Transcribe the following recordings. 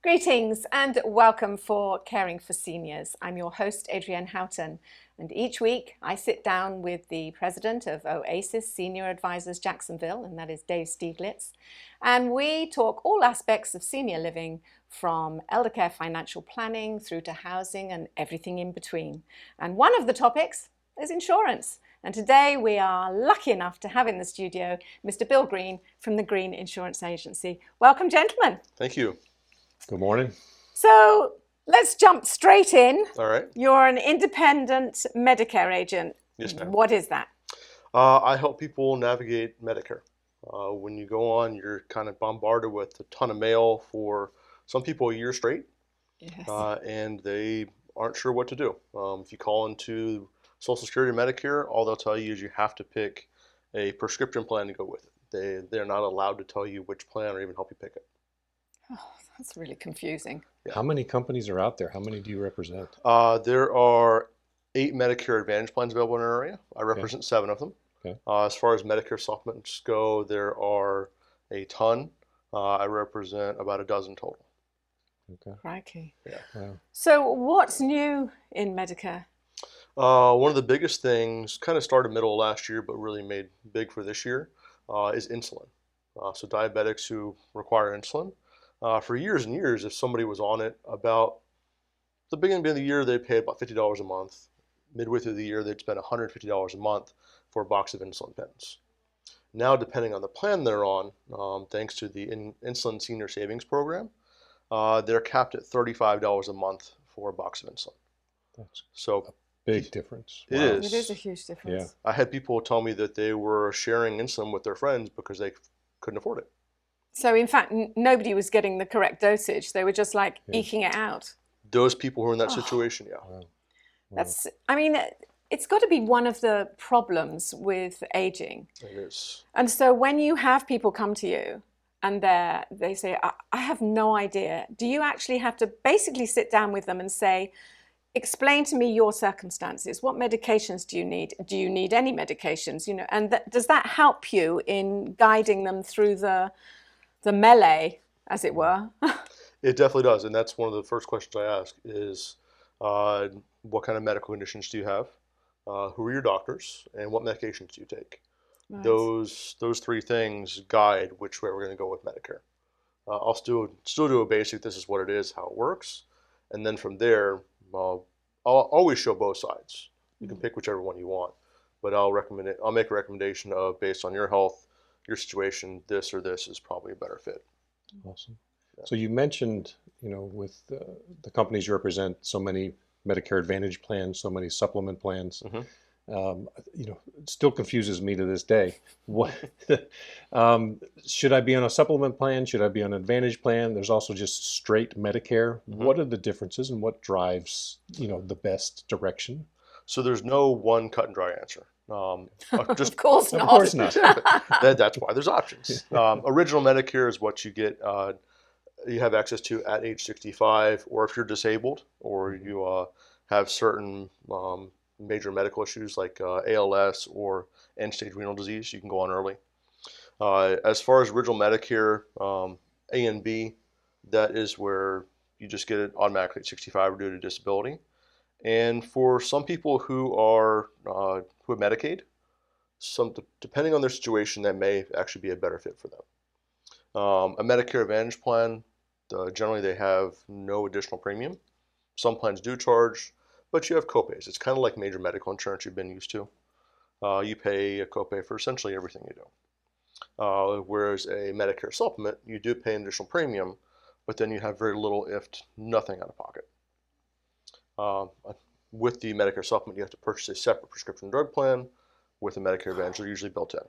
Greetings and welcome for Caring for Seniors. I'm your host, Adrienne Houghton, and each week I sit down with the president of Oasis Senior Advisors Jacksonville, and that is Dave Stieglitz, and we talk all aspects of senior living from elder care financial planning through to housing and everything in between. And one of the topics is insurance. And today we are lucky enough to have in the studio Mr. Bill Green from the Green Insurance Agency. Welcome, gentlemen. Thank you. Good morning. So let's jump straight in. All right. You're an independent Medicare agent. Yes, ma'am. What is that? I help people navigate Medicare. When you go on, you're kind of bombarded with a ton of mail for some people a year straight, Yes. and they aren't sure what to do. If you call into Social Security or Medicare, all they'll tell you is you have to pick a prescription plan to go with it. They're not allowed to tell you which plan or even help you pick it. Oh, that's really confusing. Yeah. How many companies are out there? How many do you represent? There are 8 Medicare Advantage plans available in our area. I represent 7 of them. Okay. As far as Medicare supplements go, there are a ton. I represent about a dozen total. Okay. Crikey. Yeah. Wow. So what's new in Medicare? One of the biggest things, kind of started middle of last year, but really made big for this year, is insulin. So diabetics who require insulin. For years and years, if somebody was on it, about the beginning of the year, they'd pay about $50 a month. Midway through the year, they'd spend $150 a month for a box of insulin pens. Now, depending on the plan they're on, thanks to the Insulin Senior Savings Program, they're capped at $35 a month for a box of insulin. That's So a big difference. It Wow. is. It is a huge difference. Yeah. I had people tell me that they were sharing insulin with their friends because they couldn't afford it. So in fact, nobody was getting the correct dosage. They were just like Yeah. eking it out. Those people who are in that Oh. situation, yeah. Wow. Wow. That's, I mean, it's got to be one of the problems with aging. It is. And so when you have people come to you and they say, I have no idea, do you actually have to basically sit down with them and say, explain to me your circumstances. What medications do you need? Do you need any medications? You know, and does that help you in guiding them through the melee, as it were? It definitely does. And that's one of the first questions I ask is, what kind of medical conditions do you have? Who are your doctors? And what medications do you take? Right. Those 3 things guide which way we're going to go with Medicare. I'll still do a basic, this is what it is, how it works. And then from there, I'll always show both sides. You can pick whichever one you want, but I'll make a recommendation of, based on your health, your situation, this or this is probably a better fit. Awesome. So you mentioned, with the companies you represent, so many Medicare Advantage plans, so many supplement plans. Mm-hmm. It still confuses me to this day. What should I be on a supplement plan? Should I be on an Advantage plan? There's also just straight Medicare. Mm-hmm. What are the differences and what drives, the best direction? So there's no one cut and dry answer. Just Of course Of not. course not. that's why there's options. Original Medicare is what you get. You have access to at age 65, or if you're disabled, or you have certain major medical issues like ALS or end-stage renal disease, you can go on early. As far as original Medicare, A and B, that is where you just get it automatically at 65 due to disability. And for some people who have Medicaid, depending on their situation, that may actually be a better fit for them. A Medicare Advantage plan, generally they have no additional premium. Some plans do charge, but you have copays. It's kind of like major medical insurance you've been used to. You pay a copay for essentially everything you do. Whereas a Medicare supplement, you do pay an additional premium, but then you have very little, if nothing, out of pocket. With the Medicare supplement, you have to purchase a separate prescription drug plan. With a Medicare Advantage, they're usually built in.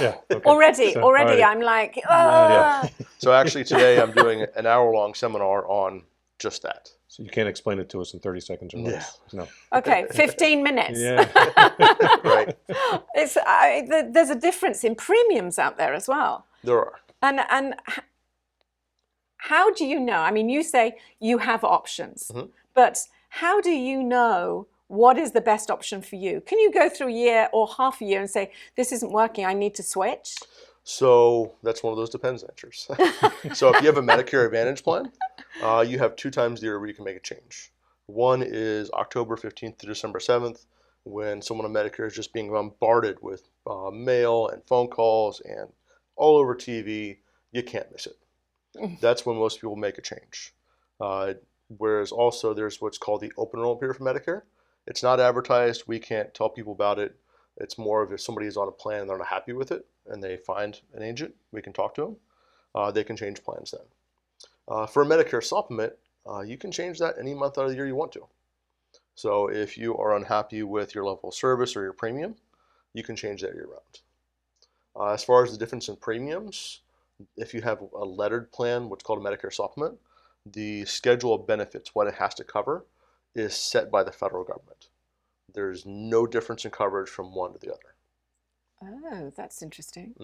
Yeah. Okay. Already, all right. I'm like, Yeah. So actually today I'm doing an hour-long seminar on just that. So you can't explain it to us in 30 seconds or less. No. Okay, 15 minutes. Yeah. Right. There's a difference in premiums out there as well. There are. And how do you know? I mean, you say you have options, Mm-hmm. but how do you know what is the best option for you? Can you go through a year or half a year and say, this isn't working, I need to switch? So that's one of those depends answers. So if you have a Medicare Advantage plan, you have 2 times the year where you can make a change. One is October 15th to December 7th, when someone on Medicare is just being bombarded with mail and phone calls and all over TV. You can't miss it. That's when most people make a change. Whereas also there's what's called the open enrollment period for Medicare. It's not advertised. We can't tell people about it. It's more of if somebody is on a plan and they're not happy with it and they find an agent, we can talk to them. They can change plans then. For a Medicare supplement, you can change that any month out of the year you want to. So if you are unhappy with your level of service or your premium, you can change that year round. As far as the difference in premiums, if you have a lettered plan, what's called a Medicare supplement, the schedule of benefits, what it has to cover, is set by the federal government. There's no difference in coverage from one to the other. Oh, that's interesting.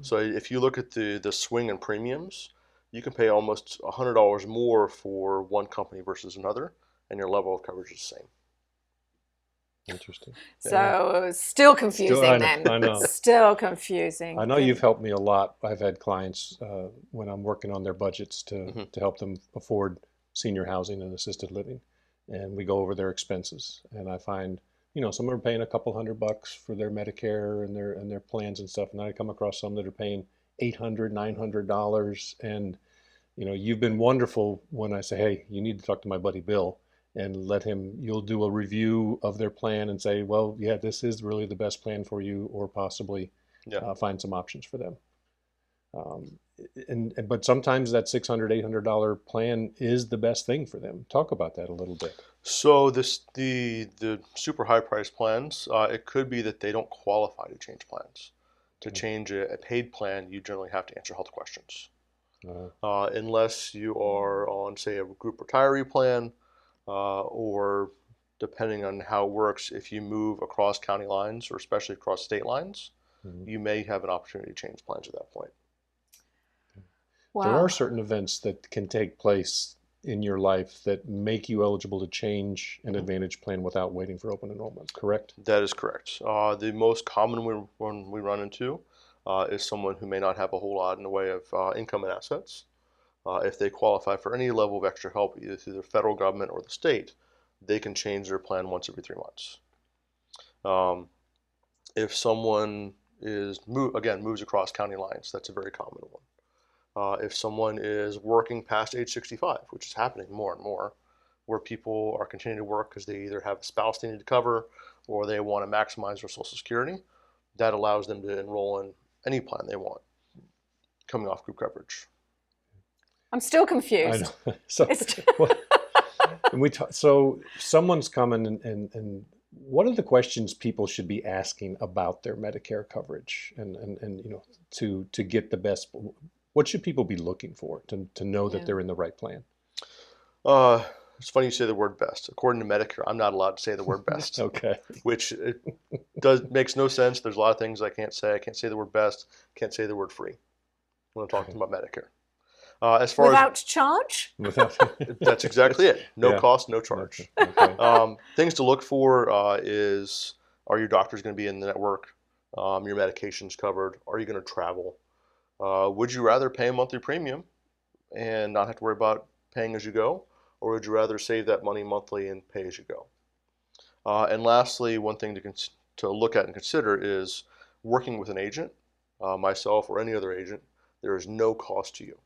So if you look at the swing in premiums, you can pay almost $100 more for one company versus another, and your level of coverage is the same. Interesting. So still confusing then. I know. Still confusing. I know you've helped me a lot. I've had clients when I'm working on their budgets to help them afford senior housing and assisted living, and we go over their expenses. And I find, some are paying a couple $100 for their Medicare and their plans and stuff, and I come across some that are paying $800, $900, and you've been wonderful when I say, hey, you need to talk to my buddy Bill. And you'll do a review of their plan and say, well, yeah, this is really the best plan for you, or possibly find some options for them. But sometimes that $600, $800 plan is the best thing for them. Talk about that a little bit. So the super high price plans, it could be that they don't qualify to change plans. To change a paid plan, you generally have to answer health questions. Unless you are on, say, a group retiree plan, or depending on how it works, if you move across county lines or especially across state lines, you may have an opportunity to change plans at that point. Wow. There are certain events that can take place in your life that make you eligible to change an Advantage plan without waiting for open enrollment, correct? That is correct. The most common one we run into is someone who may not have a whole lot in the way of income and assets. If they qualify for any level of extra help, either through the federal government or the state, they can change their plan once every 3 months. If someone moves across county lines, that's a very common one. If someone is working past age 65, which is happening more and more, where people are continuing to work because they either have a spouse they need to cover or they want to maximize their Social Security, that allows them to enroll in any plan they want, coming off group coverage. I'm still confused. I know. So someone's coming and what are the questions people should be asking about their Medicare coverage and to get the best? What should people be looking for to know that they're in the right plan? It's funny you say the word best. According to Medicare, I'm not allowed to say the word best. Okay. Which makes no sense. There's a lot of things I can't say. I can't say the word best. Can't say the word free when I'm talking about Medicare. As far without charge? That's exactly it. No cost, no charge. Okay. Things to look for is, are your doctors going to be in the network? Your medications covered? Are you going to travel? Would you rather pay a monthly premium and not have to worry about paying as you go? Or would you rather save that money monthly and pay as you go? And lastly, one thing to look at and consider is working with an agent, myself or any other agent. There is no cost to you.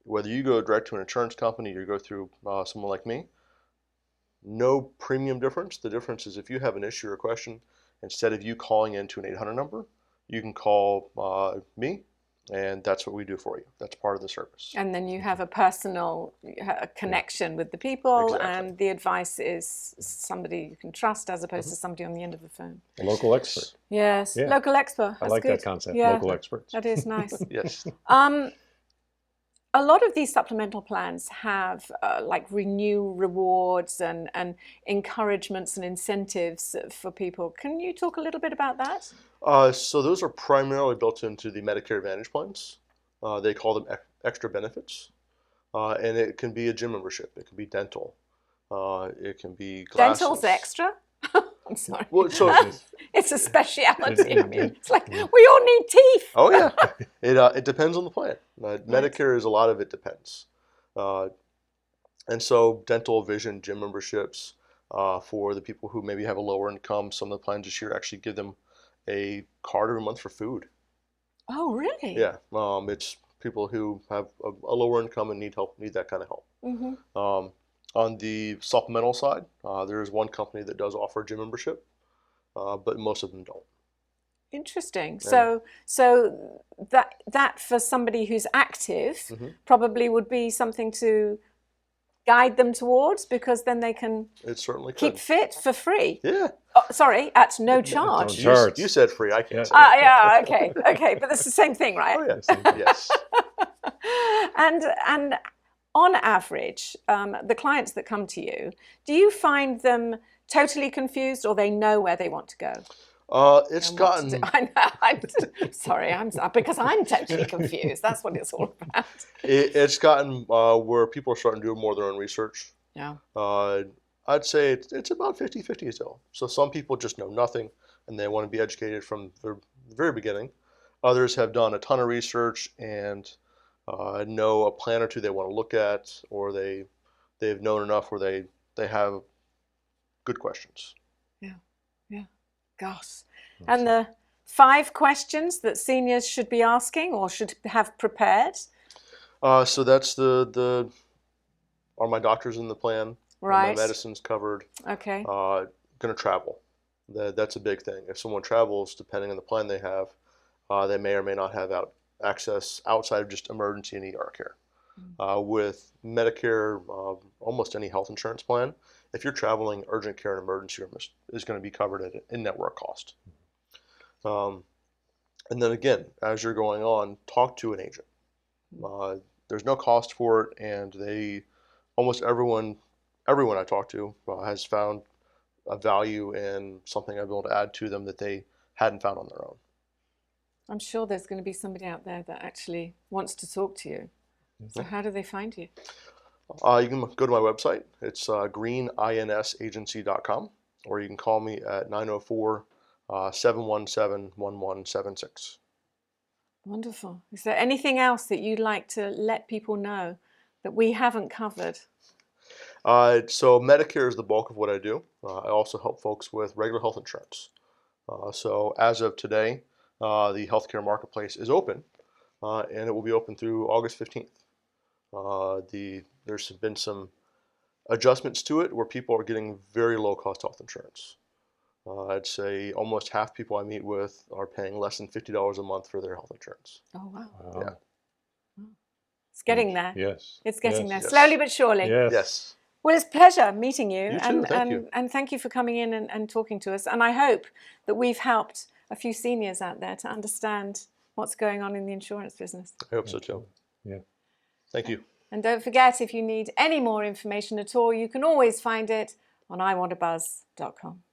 Whether you go direct to an insurance company or you go through someone like me, no premium difference. The difference is if you have an issue or a question, instead of you calling into an 800 number, you can call me, and that's what we do for you. That's part of the service. And then you have a personal connection with the people, Exactly. and the advice is somebody you can trust as opposed to somebody on the end of the phone. A local expert. Yes, local expert. That's I like good. that concept, Yeah. local experts. That is nice. Yes. A lot of these supplemental plans have like renew rewards and encouragements and incentives for people. Can you talk a little bit about that? So those are primarily built into the Medicare Advantage plans. They call them extra benefits. And it can be a gym membership. It can be dental. It can be glasses. Dental's extra? I'm sorry. Well, so It's a speciality. I mean, it's like we all need teeth. oh yeah, it depends on the plan. Medicare is a lot of it depends, and so dental, vision, gym memberships for the people who maybe have a lower income. Some of the plans this year actually give them a card every month for food. Oh, really? Yeah, it's people who have a lower income and need help, need that kind of help. Mm-hmm. On the supplemental side, there is one company that does offer a gym membership, but most of them don't. Interesting. Yeah. So that for somebody who's active probably would be something to guide them towards, because then they can It certainly keep could. fit for free. Yeah. Oh, sorry, at no charge. No charge. You said free. I can't say. Yeah. Okay. But that's the same thing, right? Oh yeah. Yes. And on average, the clients that come to you, do you find them totally confused, or they know where they want to go? It's gotten. Sorry, because I'm totally confused. That's what it's all about. It's gotten where people are starting to do more of their own research. Yeah. I'd say it's about 50-50 still. So some people just know nothing and they want to be educated from the very beginning. Others have done a ton of research and know a plan or two they want to look at, or they've known enough where they have good questions. Yeah. Gosh. And the 5 questions that seniors should be asking or should have prepared? So that's the are my doctors in the plan? Right. Are my medicines covered? Okay. Going to travel. That's a big thing. If someone travels, depending on the plan they have, they may or may not have access outside of just emergency and ER care. With Medicare, almost any health insurance plan, if you're traveling, urgent care and emergency room is going to be covered at an in-network cost. And then again, as you're going on, talk to an agent. There's no cost for it, and almost everyone I talk to has found a value in something I've been able to add to them that they hadn't found on their own. I'm sure there's going to be somebody out there that actually wants to talk to you. So how do they find you? You can go to my website. It's greeninsagency.com, or you can call me at 904-717-1176. Wonderful. Is there anything else that you'd like to let people know that we haven't covered? So Medicare is the bulk of what I do. I also help folks with regular health insurance. So as of today, the healthcare marketplace is open, and it will be open through August 15th. There's been some adjustments to it where people are getting very low cost health insurance. I'd say almost half people I meet with are paying less than $50 a month for their health insurance. Oh, wow. Yeah. It's getting there. Yes. It's getting there, Yes. slowly but surely. Yes. Well, it's a pleasure meeting you. You too, thank you. And thank you for coming in and talking to us. And I hope that we've helped a few seniors out there to understand what's going on in the insurance business. I hope so too. Yeah. Thank you. And don't forget, if you need any more information at all, you can always find it on iwantabuzz.com.